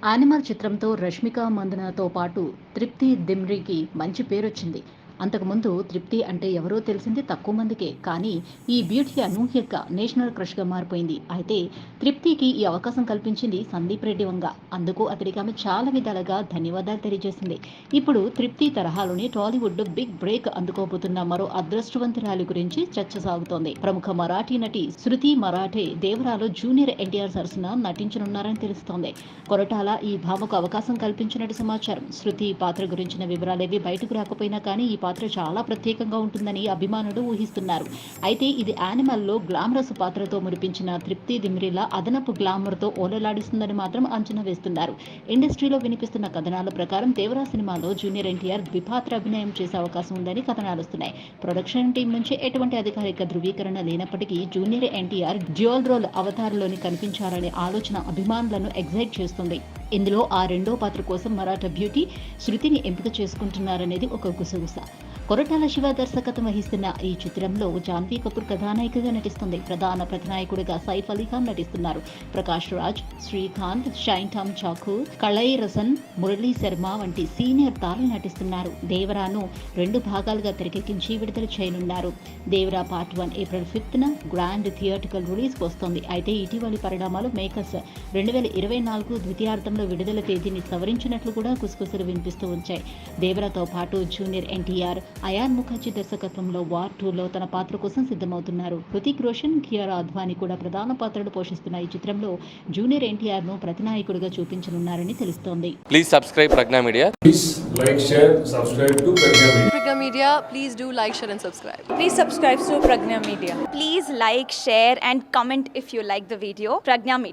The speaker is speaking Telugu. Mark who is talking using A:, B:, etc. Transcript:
A: యానిమల్ చిత్రంతో రష్మిక మందనతో పాటు తృప్తి దిమ్రీకి మంచి పేరొచ్చింది. అంతకుముందు తృప్తి అంటే ఎవరో తెలిసింది తక్కువ మందికే. కానీ ఈ బ్యూటీ అనూహ్యగా నేషనల్ క్రష్గా మారిపోయింది. అయితే తృప్తికి ఈ అవకాశం కల్పించింది సందీప్ రెడ్డి వంగ. అందుకు అతడికి ఆమె చాలా విధాలుగా ధన్యవాదాలు తెలియజేసింది. ఇప్పుడు తృప్తి తరహాలోనే టాలీవుడ్ బిగ్ బ్రేక్ అందుకోబోతున్న మరో అదృష్టవంతురాలి గురించి చర్చ సాగుతోంది. ప్రముఖ మరాఠీ నటి శృతి మరాఠే దేవరాలో జూనియర్ ఎన్టీఆర్ సరసన నటించనున్నారని తెలుస్తోంది. కొరటాల ఈ భామకు అవకాశం కల్పించినట్టు సమాచారం. శృతి పాత్ర గురించిన వివరాలేవి బయటకు రాకపోయినా కానీ ఈ పాత్ర చాలా ప్రత్యేకంగా ఉంటుందని అభిమానులు ఊహిస్తున్నారు. అయితే ఇది యానిమల్లో గ్లామరస్ పాత్రతో మురిపించిన తృప్తి దిమ్రీలా అదనపు గ్లామర్తో ఓలలాడిస్తుందని మాత్రం అంచనా వేస్తున్నారు. ఇండస్ట్రీలో వినిపిస్తున్న కథనాల ప్రకారం దేవరా సినిమాలో జూనియర్ ఎన్టీఆర్ ద్విపాత్ర అభినయం చేసే అవకాశం ఉందని కథనాలు వస్తున్నాయి. ప్రొడక్షన్ టీం నుంచి ఎటువంటి అధికారిక ధృవీకరణ లేనప్పటికీ జూనియర్ ఎన్టీఆర్ డ్యూయల్ రోల్ అవతారంలోని కనిపించాలనే ఆలోచన అభిమానులను ఎగ్జైట్ చేస్తుంది. ఇందులో ఆ రెండో పాత్ర కోసం మరాఠా బ్యూటీ శృతిని ఎంపిక చేసుకుంటున్నారనేది ఒక గుసగుస. కొరటాల శివ దర్శకత్వం వహిస్తున్న ఈ చిత్రంలో జాన్వీ కపూర్ కథానాయికగా నటిస్తుంది. ప్రధాన ప్రతినాయకుడిగా సైఫ్ అలీ ఖాన్ నటిస్తున్నారు. ప్రకాష్ రాజ్, శ్రీకాంత్, షైన్ టామ్ ఠాకూర్, కళై రసన్, మురళీ శర్మ వంటి సీనియర్ తారలు నటిస్తున్నారు. దేవరాను 2 భాగాలుగా తెరకెక్కించి విడుదల చేయనున్నారు. దేవరా పార్ట్ 1 ఏప్రిల్ 5న గ్రాండ్ థియేట్రికల్ రిలీజ్కి వస్తోంది. అయితే ఇటీవలి పరిణామాలు మేకర్స్ 2024 ద్వితీయార్థంలో విడుదల తేదీని సవరించినట్లు కూడా గుసగుసలు వినిపిస్తూ వచ్చాయి. దేవరాతో పాటు జూనియర్ ఎన్టీఆర్ అయాన్ ముఖర్జీ దర్శకత్వంలో వార్ 2లో తన పాత్ర కోసం సిద్ధమవుతున్నారు. హృతిక్ రోషన్, కియారా అద్వానీ కూడా ప్రధాన పాత్రలు పోషిస్తున్న ఈ చిత్రంలో జూనియర్ ఎన్టీఆర్ ను ప్రతినాయకుడిగా చూపించనున్నారని తెలుస్తోంది.
B: Please subscribe Pragna Media.
C: Please like, share, subscribe to Pragna Media.
D: Pragna Media, please do like, share and subscribe.
E: Please subscribe to Pragna Media.
F: Please like, share and comment if you like the video. Pragna Media.